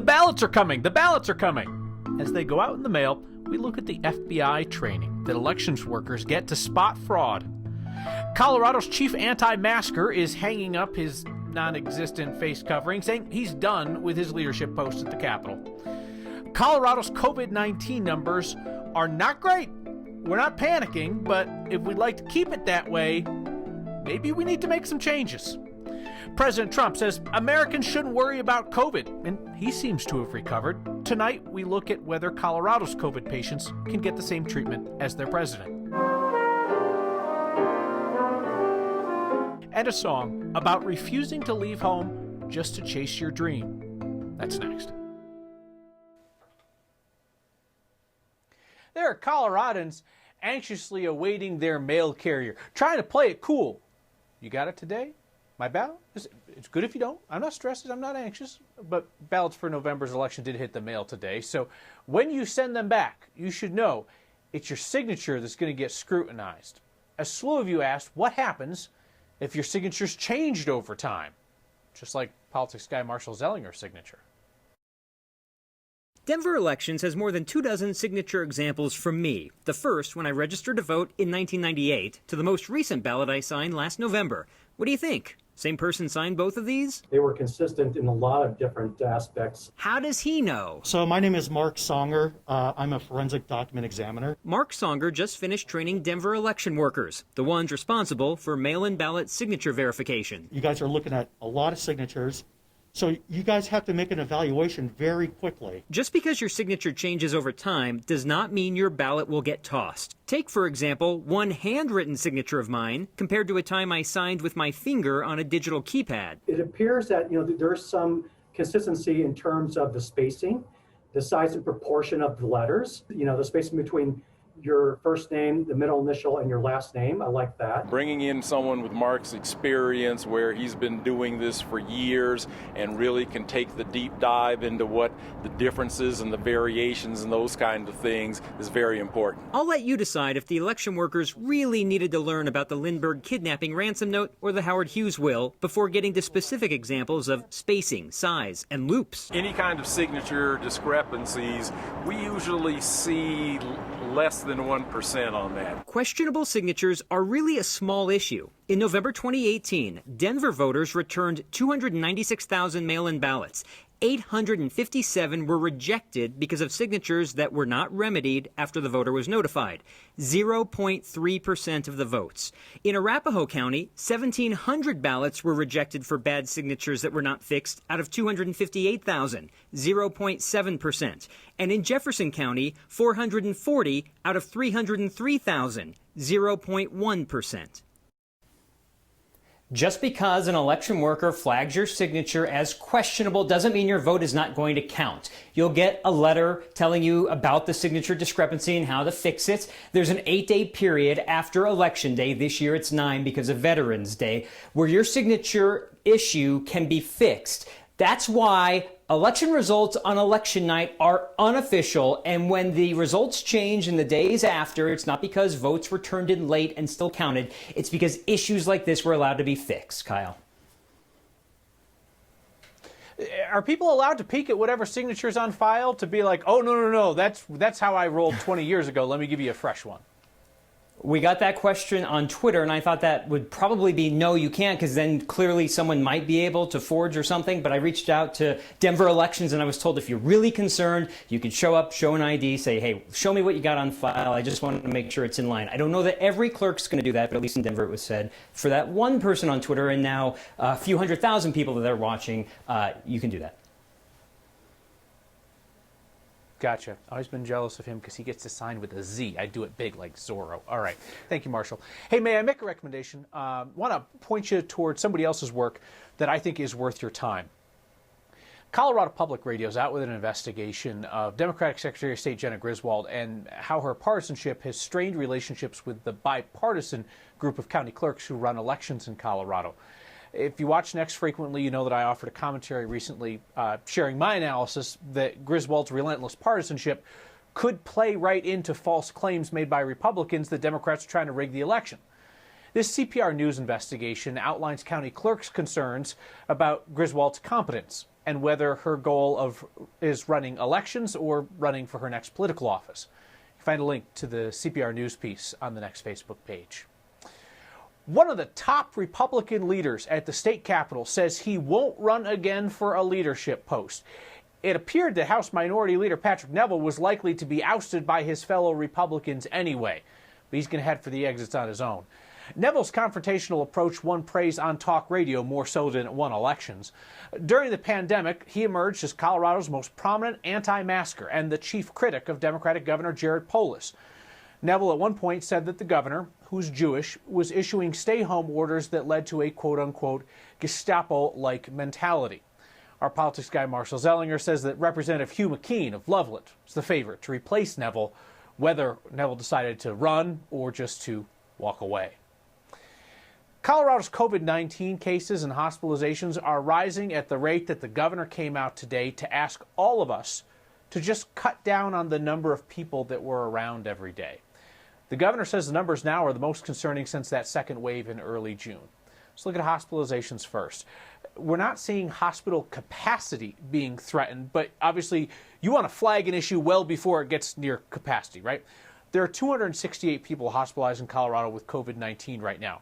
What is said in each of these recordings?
ballots are coming! The ballots are coming! As they go out in the mail, we look at the FBI training that elections workers get to spot fraud. Colorado's chief anti-masker is hanging up his non-existent face covering, saying he's done with his leadership post at the Capitol. Colorado's COVID-19 numbers are not great. We're not panicking, but if we'd like to keep it that way, maybe we need to make some changes. President Trump says Americans shouldn't worry about COVID, and he seems to have recovered. Tonight, we look at whether Colorado's COVID patients can get the same treatment as their president. And a song about refusing to leave home just to chase your dream. That's next. There are Coloradans anxiously awaiting their mail carrier, trying to play it cool. You got it today? My ballot? It's good if you don't. I'm not stressed. I'm not anxious. But ballots for November's election did hit the mail today. So when you send them back, you should know it's your signature that's going to get scrutinized. A slew of you asked, what happens if your signature's changed over time? Just like politics guy Marshall Zellinger's signature. Denver Elections has more than 24 signature examples from me. The first when I registered to vote in 1998 to the most recent ballot I signed last November. What do you think? Same person signed both of these? They were consistent in a lot of different aspects. How does he know? So my name is Mark Songer. I'm a forensic document examiner. Mark Songer just finished training Denver election workers, the ones responsible for mail-in ballot signature verification. You guys are looking at a lot of signatures. So you guys have to make an evaluation very quickly. Just because your signature changes over time does not mean your ballot will get tossed. Take, for example, one handwritten signature of mine compared to a time I signed with my finger on a digital keypad. It appears that there's some consistency in terms of the spacing, the size and proportion of the letters, the spacing between your first name, the middle initial, and your last name. I like that. Bringing in someone with Mark's experience where he's been doing this for years and really can take the deep dive into what the differences and the variations and those kind of things is very important. I'll let you decide if the election workers really needed to learn about the Lindbergh kidnapping ransom note or the Howard Hughes will before getting to specific examples of spacing, size, and loops. Any kind of signature discrepancies, we usually see less than 1% on that. Questionable signatures are really a small issue. In November 2018, Denver voters returned 296,000 mail-in ballots. 857 were rejected because of signatures that were not remedied after the voter was notified. 0.3% of the votes. In Arapahoe County, 1,700 ballots were rejected for bad signatures that were not fixed out of 258,000, 0.7%. And in Jefferson County, 440 out of 303,000, 0.1%. Just because an election worker flags your signature as questionable doesn't mean your vote is not going to count. You'll get a letter telling you about the signature discrepancy and how to fix it. There's an 8-day period after Election Day, this year it's 9 because of Veterans Day, where your signature issue can be fixed. That's why election results on election night are unofficial, and when the results change in the days after, it's not because votes were turned in late and still counted. It's because issues like this were allowed to be fixed. Kyle. Are people allowed to peek at whatever signature's on file to be like, oh, no, that's how I rolled 20 years ago. Let me give you a fresh one? We got that question on Twitter, and I thought that would probably be no, you can't, because then clearly someone might be able to forge or something. But I reached out to Denver Elections, and I was told if you're really concerned, you could show up, show an ID, say, hey, show me what you got on file. I just wanted to make sure it's in line. I don't know that every clerk's going to do that, but at least in Denver it was said. For that one person on Twitter, and now a few 100,000 people that are watching, you can do that. Gotcha. Always been jealous of him because he gets to sign with a Z. I do it big like Zorro. All right. Thank you, Marshall. Hey, may I make a recommendation? Want to point you towards somebody else's work that I think is worth your time. Colorado Public Radio is out with an investigation of Democratic Secretary of State Jenna Griswold and how her partisanship has strained relationships with the bipartisan group of county clerks who run elections in Colorado. If you watch Next frequently, you know that I offered a commentary recently sharing my analysis that Griswold's relentless partisanship could play right into false claims made by Republicans that Democrats are trying to rig the election. This CPR News investigation outlines county clerks' concerns about Griswold's competence. and whether her goal is running elections or running for her next political office. You can find a link to the CPR news piece on the next Facebook page. One of the top Republican leaders at the state capitol says he won't run again for a leadership post. It appeared that House Minority Leader Patrick Neville was likely to be ousted by his fellow Republicans anyway, but he's going to head for the exits on his own. Neville's confrontational approach won praise on talk radio more so than it won elections. During the pandemic, he emerged as Colorado's most prominent anti-masker and the chief critic of Democratic Governor Jared Polis. Neville at one point said that the governor, who's Jewish, was issuing stay-home orders that led to a quote-unquote Gestapo-like mentality. Our politics guy Marshall Zellinger says that Representative Hugh McKean of Loveland is the favorite to replace Neville, whether Neville decided to run or just to walk away. Colorado's COVID-19 cases and hospitalizations are rising at the rate that the governor came out today to ask all of us to just cut down on the number of people that were around every day. The governor says the numbers now are the most concerning since that second wave in early June. Let's look at hospitalizations first. We're not seeing hospital capacity being threatened, but obviously you want to flag an issue well before it gets near capacity, right? There are 268 people hospitalized in Colorado with COVID-19 right now.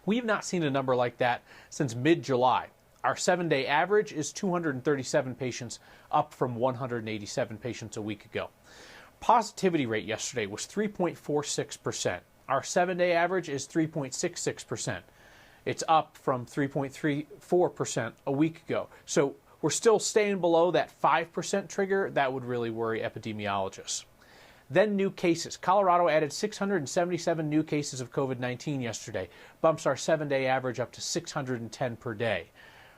We have not seen a number like that since mid-July. Our 7-day average is 237 patients, up from 187 patients a week ago. Positivity rate yesterday was 3.46%. Our 7-day average is 3.66%. It's up from 3.34% a week ago. So we're still staying below that 5% trigger. That would really worry epidemiologists. Then new cases. Colorado added 677 new cases of COVID-19 yesterday, bumps our 7-day average up to 610 per day.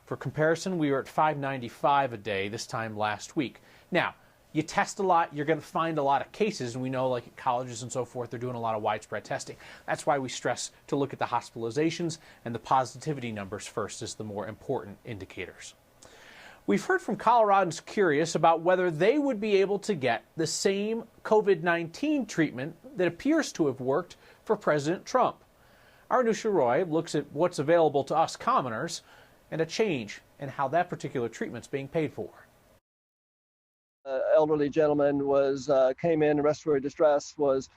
For comparison, we were at 595 a day this time last week. Now, you test a lot, you're going to find a lot of cases, and we know like at colleges and so forth, they're doing a lot of widespread testing. That's why we stress to look at the hospitalizations and the positivity numbers first as the more important indicators. We've heard from Coloradans curious about whether they would be able to get the same COVID-19 treatment that appears to have worked for President Trump. Our Nusha Roy looks at what's available to us commoners and a change in how that particular treatment's being paid for. Elderly gentleman came in respiratory distress, was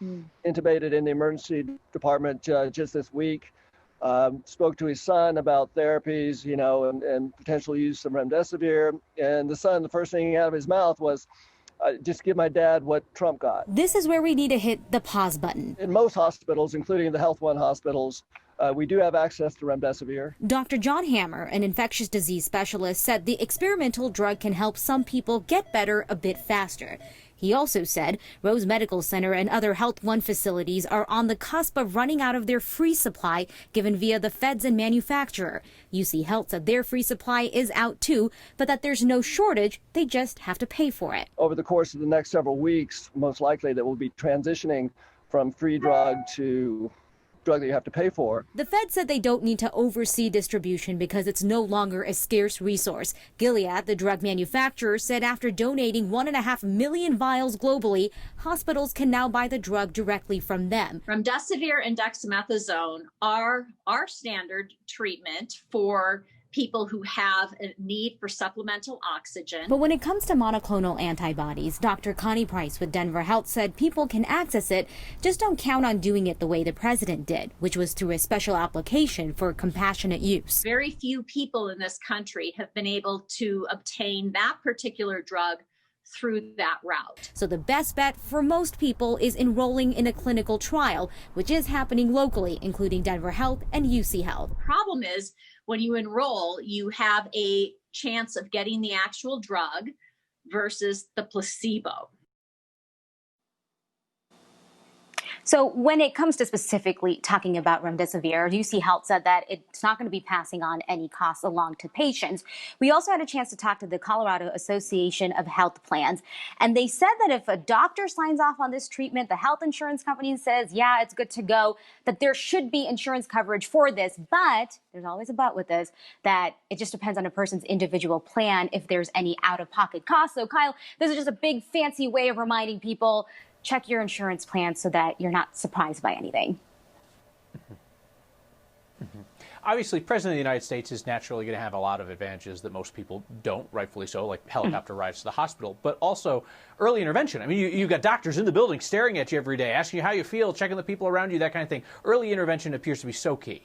intubated in the emergency department just this week. Spoke to his son about therapies, and potential use of remdesivir. And the son, the first thing out of his mouth was, just give my dad what Trump got. This is where we need to hit the pause button. In most hospitals, including the Health One hospitals, we do have access to remdesivir. Dr. John Hammer, an infectious disease specialist, said the experimental drug can help some people get better a bit faster. He also said Rose Medical Center and other Health One facilities are on the cusp of running out of their free supply given via the feds and manufacturer. UC Health said their free supply is out too, but that there's no shortage, they just have to pay for it. Over the course of the next several weeks, most likely that we'll be transitioning from free drug to drug that you have to pay for. The Fed said they don't need to oversee distribution because it's no longer a scarce resource. Gilead, the drug manufacturer, said after donating 1.5 million vials globally, hospitals can now buy the drug directly from them. Remdesivir and dexamethasone are our standard treatment for people who have a need for supplemental oxygen. But when it comes to monoclonal antibodies, Dr. Connie Price with Denver Health said people can access it, just don't count on doing it the way the president did, which was through a special application for compassionate use. Very few people in this country have been able to obtain that particular drug through that route. So the best bet for most people is enrolling in a clinical trial, which is happening locally, including Denver Health and UC Health. The problem is when you enroll, you have a chance of getting the actual drug versus the placebo. So when it comes to specifically talking about remdesivir, UC Health said that it's not going to be passing on any costs along to patients. We also had a chance to talk to the Colorado Association of Health Plans, and they said that if a doctor signs off on this treatment, the health insurance company says, yeah, it's good to go, that there should be insurance coverage for this. But there's always a but with this, that it just depends on a person's individual plan if there's any out-of-pocket costs. So Kyle, this is just a big fancy way of reminding people, check your insurance plan so that you're not surprised by anything. obviously, President of the United States is naturally going to have a lot of advantages that most people don't, rightfully so, like helicopter rides to the hospital, but also early intervention. I mean, you've got doctors in the building staring at you every day, asking you how you feel, checking the people around you, that kind of thing. Early intervention appears to be so key.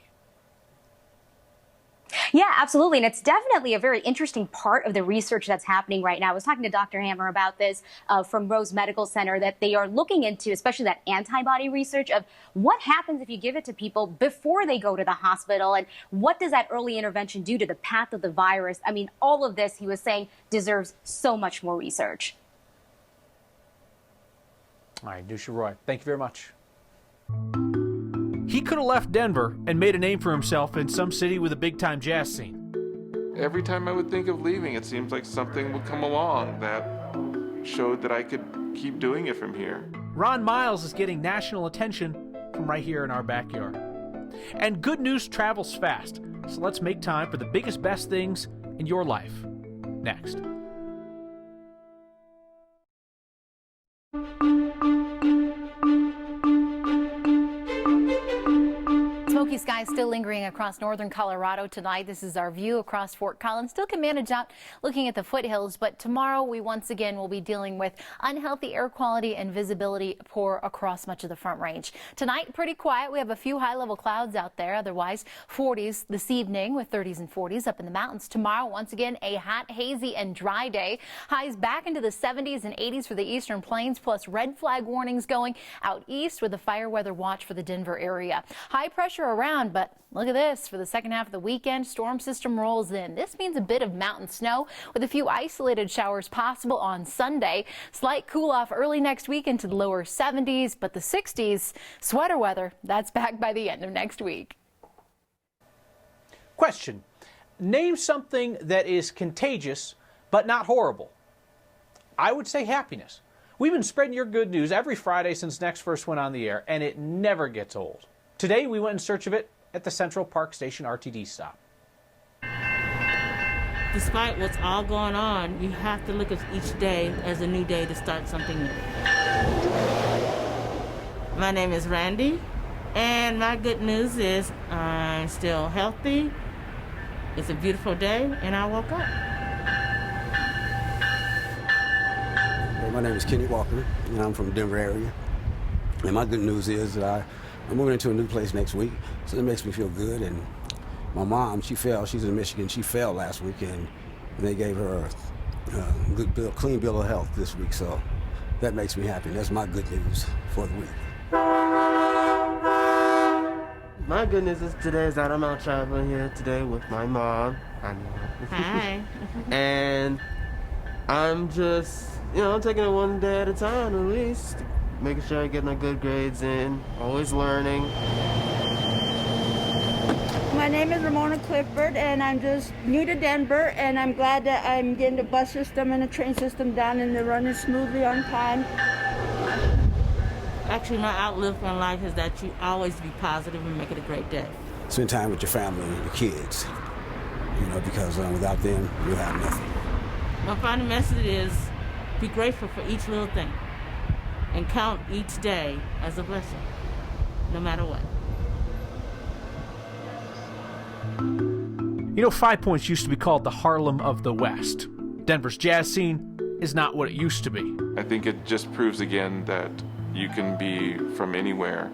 Yeah, absolutely. And it's definitely a very interesting part of the research that's happening right now. I was talking to Dr. Hammer about this from Rose Medical Center, that they are looking into, especially that antibody research of what happens if you give it to people before they go to the hospital, and what does that early intervention do to the path of the virus. I mean, all of this, he was saying, deserves so much more research. All right, Dusha Roy, thank you very much. He could have left Denver and made a name for himself in some city with a big-time jazz scene. Every time I would think of leaving, it seems like something would come along that showed that I could keep doing it from here. Ron Miles is getting national attention from right here in our backyard. And good news travels fast, so let's make time for the biggest, best things in your life. Next. Smoky skies still lingering across northern Colorado tonight. This is our view across Fort Collins. Still can manage out looking at the foothills, but tomorrow we once again will be dealing with unhealthy air quality and visibility poor across much of the Front Range. Tonight, pretty quiet. We have a few high-level clouds out there. Otherwise, 40s this evening with 30s and 40s up in the mountains. Tomorrow, once again, a hot, hazy, and dry day. Highs back into the 70s and 80s for the eastern plains, plus red flag warnings going out east with a fire weather watch for the Denver area. High pressure around, but look at this. For the second half of the weekend, storm system rolls in. This means a bit of mountain snow with a few isolated showers possible on Sunday. Slight cool off early next week into the lower 70s, but the 60s, sweater weather, that's back by the end of next week. Question. Name something that is contagious but not horrible. I would say happiness. We've been spreading your good news every Friday since Next first went on the air, and it never gets old. Today, we went in search of it at the Central Park Station RTD stop. Despite what's all going on, you have to look at each day as a new day to start something new. My name is Randy, and my good news is I'm still healthy. It's a beautiful day, and I woke up. Hey, my name is Kenny Walker, and I'm from the Denver area. And my good news is that I'm moving into a new place next week, so it makes me feel good. And my mom, she fell. She's in Michigan. She fell last weekend, and they gave her a good bill, clean bill of health this week. So that makes me happy. That's my good news for the week. My good news is today is that I'm out traveling here today with my mom. I know. Hi. And I'm just, taking it one day at a time at least. Making sure I get my good grades in, always learning. My name is Ramona Clifford, and I'm just new to Denver, and I'm glad that I'm getting the bus system and the train system down and they're running smoothly on time. Actually, my outlook on life is that you always be positive and make it a great day. Spend time with your family and your kids, because without them, you'll have nothing. My final message is be grateful for each little thing. And count each day as a blessing, no matter what. 5 Points used to be called the Harlem of the West. Denver's jazz scene is not what it used to be. I think it just proves again that you can be from anywhere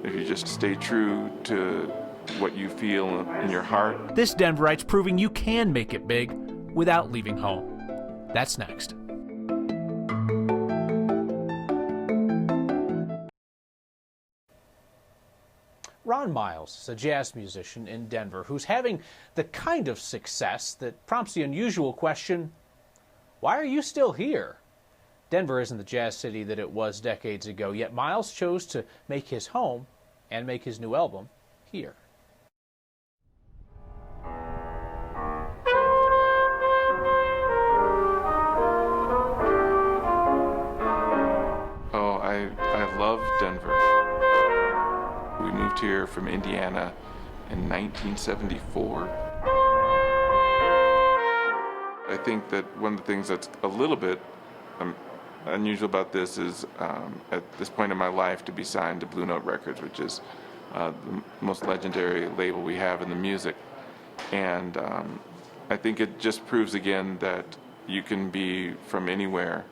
if you just stay true to what you feel in your heart. This Denverite's proving you can make it big without leaving home. That's next. Ron Miles is a jazz musician in Denver who's having the kind of success that prompts the unusual question, why are you still here? Denver isn't the jazz city that it was decades ago, yet Miles chose to make his home and make his new album here. Oh, I love Denver. We moved here from Indiana in 1974. I think that one of the things that's a little bit unusual about this is at this point in my life to be signed to Blue Note Records, which is the most legendary label we have in the music. And I think it just proves again that you can be from anywhere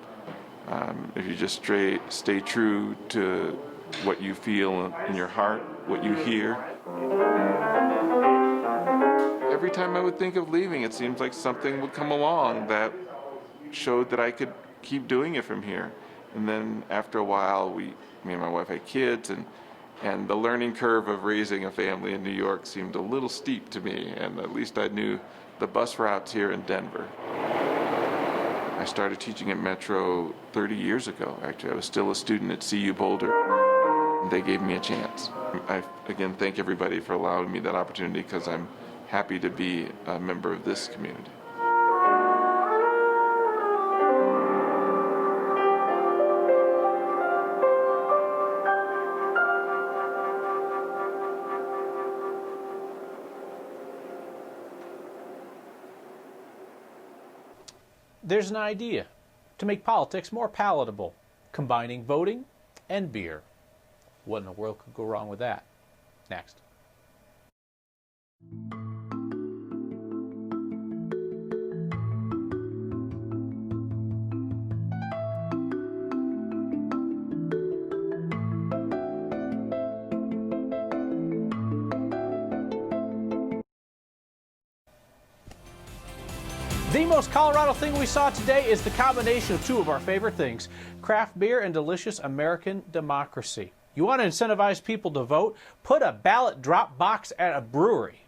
if you just stay true to what you feel in your heart, what you hear. Every time I would think of leaving, it seems like something would come along that showed that I could keep doing it from here. And then after a while, me and my wife had kids, and the learning curve of raising a family in New York seemed a little steep to me, and at least I knew the bus routes here in Denver. I started teaching at Metro 30 years ago, actually. I was still a student at CU Boulder. They gave me a chance. I, again, thank everybody for allowing me that opportunity, because I'm happy to be a member of this community. There's an idea to make politics more palatable, combining voting and beer. What in the world could go wrong with that? Next. The most Colorado thing we saw today is the combination of two of our favorite things, craft beer and delicious American democracy. You want to incentivize people to vote? Put a ballot drop box at a brewery.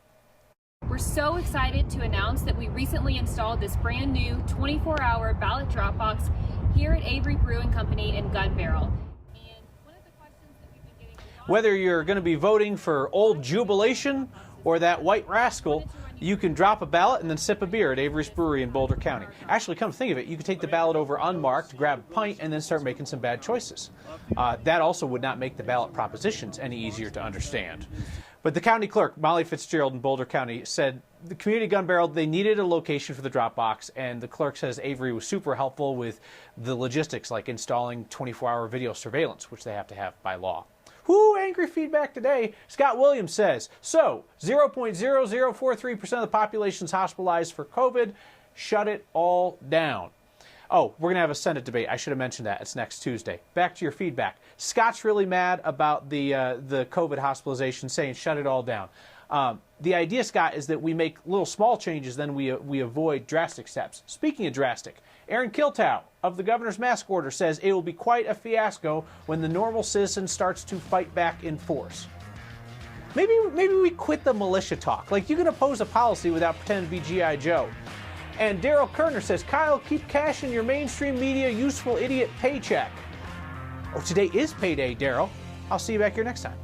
We're so excited to announce that we recently installed this brand new 24-hour ballot drop box here at Avery Brewing Company in Gun Barrel. Whether you're going to be voting for Old Jubilation or that white rascal, you can drop a ballot and then sip a beer at Avery's Brewery in Boulder County. Actually, come to think of it, you could take the ballot over unmarked, grab a pint, and then start making some bad choices. That also would not make the ballot propositions any easier to understand. But the county clerk, Molly Fitzgerald in Boulder County, said the community Gun Barrel, they needed a location for the drop box, and the clerk says Avery was super helpful with the logistics, like installing 24-hour video surveillance, which they have to have by law. Whoo, angry feedback today. Scott Williams says, so 0.0043% of the population is hospitalized for COVID. Shut it all down. Oh, we're going to have a Senate debate. I should have mentioned that. It's next Tuesday. Back to your feedback. Scott's really mad about the COVID hospitalization, saying shut it all down. The idea, Scott, is that we make little small changes, then we avoid drastic steps. Speaking of drastic, Aaron Kiltow of the governor's mask order says it will be quite a fiasco when the normal citizen starts to fight back in force. Maybe we quit the militia talk. Like, you can oppose a policy without pretending to be G.I. Joe. And Daryl Kerner says, Kyle, keep cashing your mainstream media useful idiot paycheck. Oh, today is payday, Daryl. I'll see you back here next time.